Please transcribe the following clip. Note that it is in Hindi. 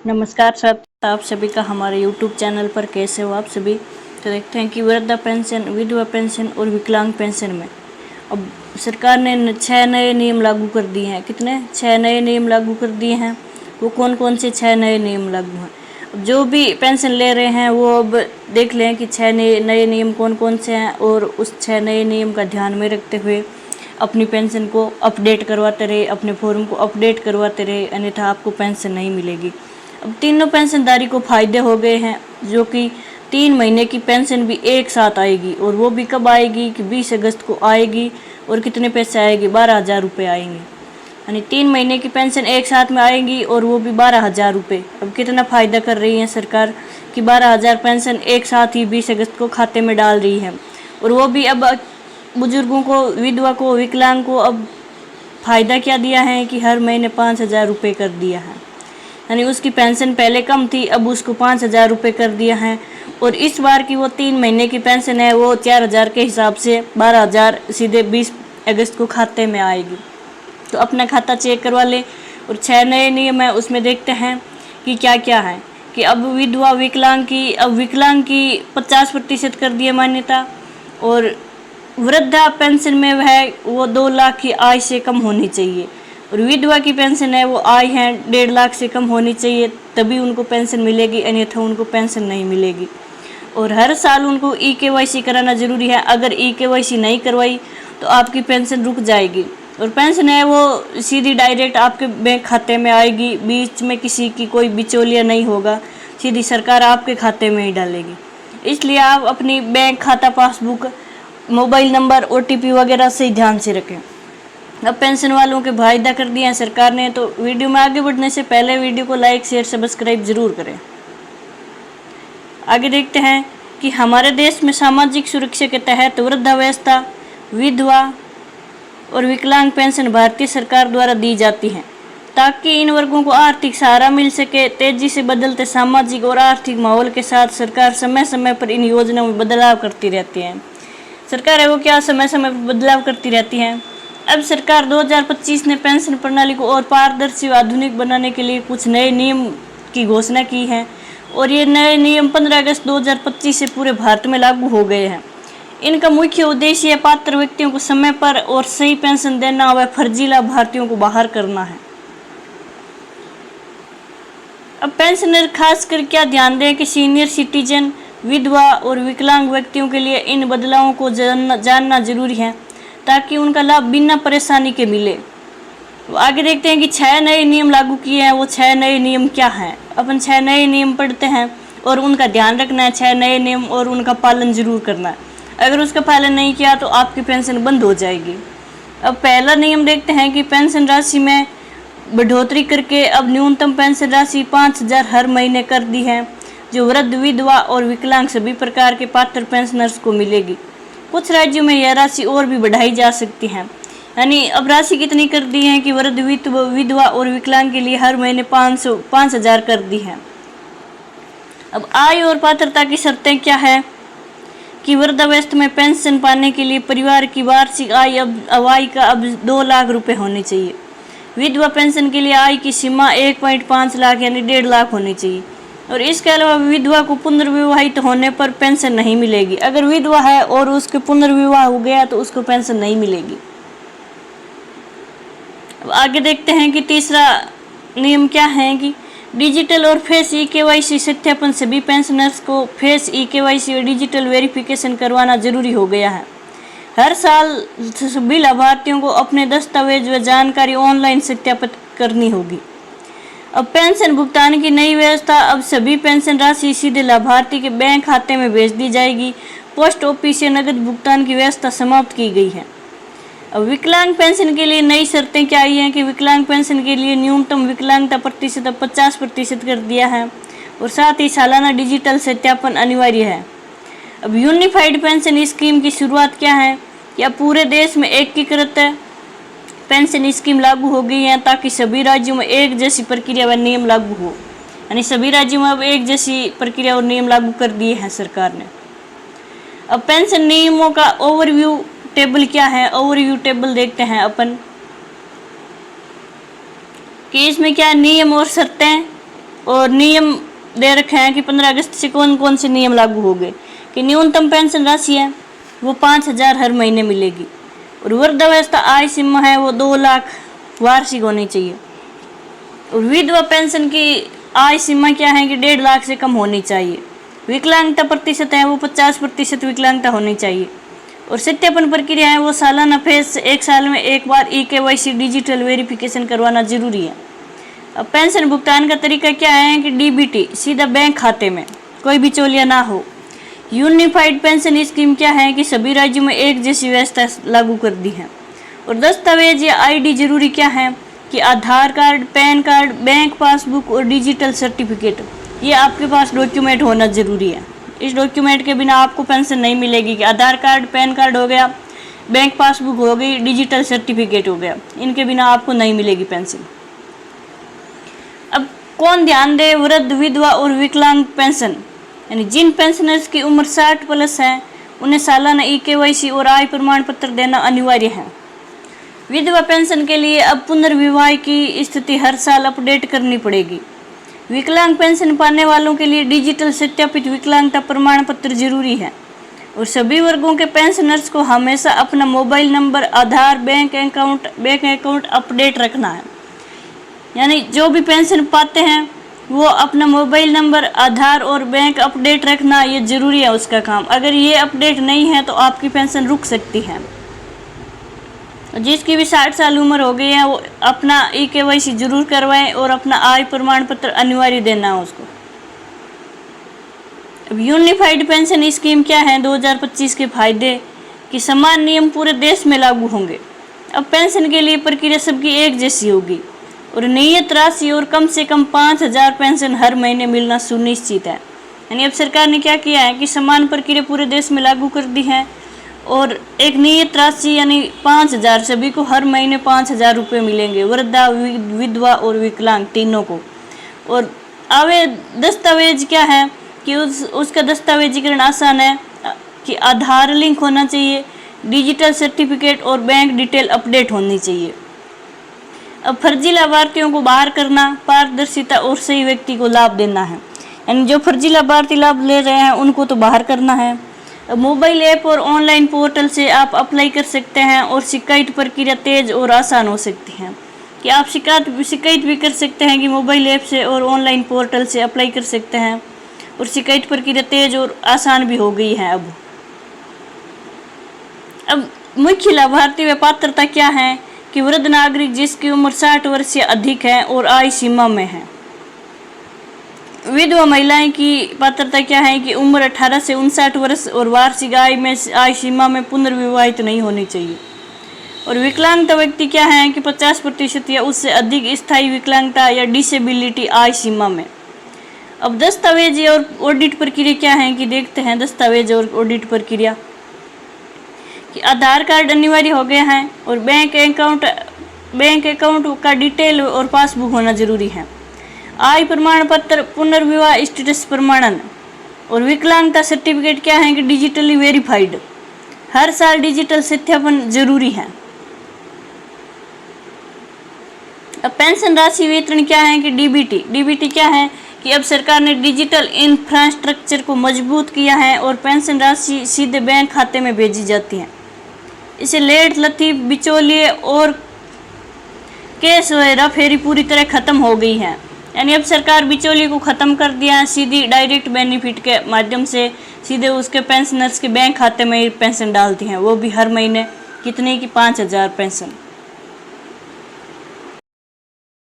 नमस्कार सर, आप सभी का हमारे यूट्यूब चैनल पर कैसे हो आप सभी। तो देखते हैं कि वृद्धा पेंशन, विधवा पेंशन और विकलांग पेंशन में अब सरकार ने 6 नए नियम लागू कर दिए हैं। कितने? 6 नए नियम लागू कर दिए हैं। वो कौन कौन से 6 नए नियम लागू हैं? अब जो भी पेंशन ले रहे हैं वो अब देख लें कि 6 नए नियम कौन कौन से हैं, और उस 6 नए नियम का ध्यान में रखते हुए अपनी पेंशन को अपडेट करवाते रहे, अपने फॉर्म को अपडेट करवाते रहे, अन्यथा आपको पेंशन नहीं मिलेगी। अब तीनों पेंशनधारी को फ़ायदे हो गए हैं, जो कि 3 महीने की पेंशन भी एक साथ आएगी, और वो भी कब आएगी कि 20 अगस्त को आएगी। और कितने पैसे आएगी? 12,000 रुपये आएंगे। यानी 3 महीने की पेंशन एक साथ में आएगी और वो भी 12,000 रुपये। अब कितना फ़ायदा कर रही है सरकार कि 12,000 पेंशन एक साथ ही 20 अगस्त को खाते में डाल रही है। और वो भी अब बुजुर्गों को, विधवा को, विकलांग को अब फ़ायदा क्या दिया है कि हर महीने 5,000 रुपये कर दिया है। यानी उसकी पेंशन पहले कम थी, अब उसको 5,000 रुपये कर दिया है। और इस बार की वो 3 महीने की पेंशन है वो 4,000 के हिसाब से 12,000 सीधे 20 अगस्त को खाते में आएगी। तो अपना खाता चेक करवा लें। और 6 नए नियम है, उसमें देखते हैं कि क्या क्या है। कि अब विधवा विकलांग की 50% कर दिए मान्यता, और वृद्धा पेंशन में वो 2 लाख की आय से कम होनी चाहिए। और विधवा की पेंशन है वो आय है 1.5 लाख से कम होनी चाहिए, तभी उनको पेंशन मिलेगी, अन्यथा उनको पेंशन नहीं मिलेगी। और हर साल उनको EKYC कराना ज़रूरी है। अगर EKYC नहीं करवाई तो आपकी पेंशन रुक जाएगी। और पेंशन है वो सीधी डायरेक्ट आपके बैंक खाते में आएगी, बीच में किसी की कोई बिचौलिया नहीं होगा, सीधी सरकार आपके खाते में ही डालेगी। इसलिए आप अपनी बैंक खाता पासबुक, मोबाइल नंबर, OTP वगैरह से ही ध्यान से रखें। अब पेंशन वालों के फायदा कर दिए हैं सरकार ने। तो वीडियो में आगे बढ़ने से पहले वीडियो को लाइक, शेयर, सब्सक्राइब जरूर करें। आगे देखते हैं कि हमारे देश में सामाजिक सुरक्षा के तहत वृद्धावस्था, विधवा और विकलांग पेंशन भारतीय सरकार द्वारा दी जाती है, ताकि इन वर्गों को आर्थिक सहारा मिल सके। तेजी से बदलते सामाजिक और आर्थिक माहौल के साथ सरकार समय समय पर इन योजनाओं में बदलाव करती रहती है। सरकार है वो क्या समय समय पर बदलाव करती रहती है। अब सरकार 2025 ने पेंशन प्रणाली को और पारदर्शी व आधुनिक बनाने के लिए कुछ नए नियम की घोषणा की है, और ये नए नियम 15 अगस्त 2025 से पूरे भारत में लागू हो गए हैं। इनका मुख्य उद्देश्य पात्र व्यक्तियों को समय पर और सही पेंशन देना व फर्जी लाभार्थियों को बाहर करना है। अब पेंशनर खासकर क्या ध्यान दें कि सीनियर सिटीजन, विधवा और विकलांग व्यक्तियों के लिए इन बदलावों को जानना जरूरी है, ताकि उनका लाभ बिना परेशानी के मिले। तो आगे देखते हैं कि 6 नए नियम लागू किए हैं। वो 6 नए नियम क्या हैं? अपन 6 नए नियम पढ़ते हैं और उनका ध्यान रखना है। 6 नए नियम और उनका पालन जरूर करना है। अगर उसका पालन नहीं किया तो आपकी पेंशन बंद हो जाएगी। अब पहला नियम देखते हैं कि पेंशन राशि में बढ़ोतरी करके अब न्यूनतम पेंशन राशि 5,000 हर महीने कर दी है, जो वृद्ध, विधवा और विकलांग सभी प्रकार के पात्र पेंशनर्स को मिलेगी। कुछ राज्यों में यह राशि और भी बढ़ाई जा सकती है। यानी अब राशि कितनी कर दी है कि वृद्ध, विधवा और विकलांग के लिए हर महीने 5,000 कर दी है। अब आय और पात्रता की शर्तें क्या है कि वृद्धावस्था में पेंशन पाने के लिए परिवार की वार्षिक आय अब 2 लाख रुपए होनी चाहिए। विधवा पेंशन के लिए आय की सीमा 1.5 लाख यानी 1.5 लाख होनी चाहिए। और इसके अलावा विधवा को पुनर्विवाहित होने पर पेंशन नहीं मिलेगी। अगर विधवा है और उसके पुनर्विवाह हो गया तो उसको पेंशन नहीं मिलेगी। अब आगे देखते हैं कि तीसरा नियम क्या है कि डिजिटल और फेस EKYC सत्यापन। सभी पेंशनर्स को फेस EKYC और डिजिटल वेरिफिकेशन करवाना जरूरी हो गया है। हर साल सभी लाभार्थियों को अपने दस्तावेज व जानकारी ऑनलाइन सत्यापित करनी होगी। अब पेंशन भुगतान की नई व्यवस्था। अब सभी पेंशन राशि सीधे लाभार्थी के बैंक खाते में भेज दी जाएगी। पोस्ट ऑफिस से नकद भुगतान की व्यवस्था समाप्त की गई है। अब विकलांग पेंशन के लिए नई शर्तें क्या आई हैं कि विकलांग पेंशन के लिए न्यूनतम विकलांगता प्रतिशत अब 50% कर दिया है, और साथ ही सालाना डिजिटल सत्यापन अनिवार्य है। अब यूनिफाइड पेंशन स्कीम की शुरुआत क्या है कि अब पूरे देश में एकीकृत पेंशन स्कीम लागू हो गई है, ताकि सभी राज्यों में एक जैसी प्रक्रिया व नियम लागू हो। यानी सभी राज्यों में अब एक जैसी प्रक्रिया और नियम लागू कर दिए हैं सरकार ने। अब पेंशन नियमों का ओवरव्यू टेबल क्या है? ओवरव्यू टेबल देखते हैं अपन कि इसमें क्या नियम और शर्तें और नियम दे रखे हैं कि 15 अगस्त से कौन कौन से नियम लागू हो गए कि न्यूनतम पेंशन राशि है वो 5,000 हर महीने मिलेगी और वृद्धावस्था आय सीमा है वो 2 लाख वार्षिक होनी चाहिए और विधवा पेंशन की आय सीमा क्या है कि 1.5 लाख से कम होनी चाहिए। विकलांगता प्रतिशत है वो 50% विकलांगता होनी चाहिए और सत्यापन प्रक्रिया है वो सालाना फेज से 1 साल में एक बार KYC डिजिटल वेरिफिकेशन करवाना जरूरी है। अब पेंशन भुगतान का तरीका क्या है कि DBT सीधा बैंक खाते में, कोई बिचौलिया ना हो। यूनिफाइड पेंशन स्कीम क्या है कि सभी राज्यों में एक जैसी व्यवस्था लागू कर दी है और दस्तावेज या ID जरूरी क्या है कि Aadhaar card, PAN card, bank passbook और डिजिटल सर्टिफिकेट, ये आपके पास डॉक्यूमेंट होना जरूरी है। इस डॉक्यूमेंट के बिना आपको पेंशन नहीं मिलेगी कि आधार कार्ड, पैन कार्ड हो गया, बैंक पासबुक हो गई, डिजिटल सर्टिफिकेट हो गया, इनके बिना आपको नहीं मिलेगी पेंशन। अब कौन ध्यान दे वृद्ध, विधवा और विकलांग पेंशन, यानी जिन पेंशनर्स की उम्र 60+ है उन्हें सालाना KYC और आय प्रमाण पत्र देना अनिवार्य है। विधवा पेंशन के लिए अब पुनर्विवाह की स्थिति हर साल अपडेट करनी पड़ेगी। विकलांग पेंशन पाने वालों के लिए डिजिटल सत्यापित विकलांगता प्रमाण पत्र जरूरी है और सभी वर्गों के पेंशनर्स को हमेशा अपना मोबाइल नंबर, आधार, बैंक अकाउंट अपडेट रखना है। यानी जो भी पेंशन पाते हैं वो अपना मोबाइल नंबर, आधार और बैंक अपडेट रखना ये जरूरी है उसका काम। अगर ये अपडेट नहीं है तो आपकी पेंशन रुक सकती है। जिसकी भी 60 साल उम्र हो गई है वो अपना KYC जरूर करवाएं और अपना आय प्रमाण पत्र अनिवार्य देना है उसको। अब यूनिफाइड पेंशन स्कीम क्या है 2025 के फायदे कि समान नियम पूरे देश में लागू होंगे। अब पेंशन के लिए प्रक्रिया सबकी एक जैसी होगी और नियत राशि और कम से कम 5,000 पेंशन हर महीने मिलना सुनिश्चित है। यानी अब सरकार ने क्या किया है कि समान प्रक्रिया पूरे देश में लागू कर दी है और एक नियत राशि यानी 5,000 सभी को हर महीने 5,000 रुपये मिलेंगे, वृद्धा, विधवा और विकलांग तीनों को। और दस्तावेज क्या है कि उसका दस्तावेजीकरण आसान है कि आधार लिंक होना चाहिए, डिजिटल सर्टिफिकेट और बैंक डिटेल अपडेट होनी चाहिए। अब फर्जी लाभार्थियों को बाहर करना, पारदर्शिता और सही व्यक्ति को लाभ देना है। यानी जो फर्जी लाभार्थी लाभ ले रहे हैं उनको तो बाहर करना है। मोबाइल ऐप और ऑनलाइन पोर्टल से आप अप्लाई कर सकते हैं और शिकायत प्रक्रिया तेज और आसान हो सकती है कि आप शिकायत भी कर सकते हैं कि मोबाइल ऐप से और ऑनलाइन पोर्टल से अप्लाई कर सकते हैं और शिकायत प्रक्रिया तेज और आसान भी हो गई है। अब मुख्य लाभार्थी व पात्रता क्या है कि वृद्ध नागरिक जिसकी उम्र 60 वर्ष से अधिक है और आय सीमा में है। विधवा महिलाएं की पात्रता क्या है कि उम्र 18 से 59 वर्ष और वार्षिक आय सीमा में पुनर्विवाहित नहीं होनी चाहिए। और विकलांगता व्यक्ति क्या है कि 50% या उससे अधिक स्थायी विकलांगता या डिसेबिलिटी आय सीमा में। अब दस्तावेज और ऑडिट प्रक्रिया क्या है कि देखते हैं दस्तावेज और ऑडिट प्रक्रिया कि आधार कार्ड अनिवार्य हो गया है और बैंक अकाउंट का डिटेल और पासबुक होना जरूरी है। आय प्रमाण पत्र, पुनर्विवाह स्टेटस प्रमाणन और विकलांगता सर्टिफिकेट क्या है कि डिजिटली वेरीफाइड। हर साल डिजिटल सत्यापन जरूरी है। अब पेंशन राशि वितरण क्या है कि DBT क्या है कि अब सरकार ने डिजिटल इंफ्रास्ट्रक्चर को मजबूत किया है और पेंशन राशि सीधे बैंक खाते में भेजी जाती है। इसे लेट लतीफ, बिचौलिए और केस हेरा फेरी पूरी तरह खत्म हो गई है। यानी अब सरकार बिचौलिए को ख़त्म कर दिया है, सीधी डायरेक्ट बेनिफिट के माध्यम से सीधे उसके पेंशनर्स के बैंक खाते में पेंशन डालती हैं, वो भी हर महीने कितने की 5,000 पेंशन।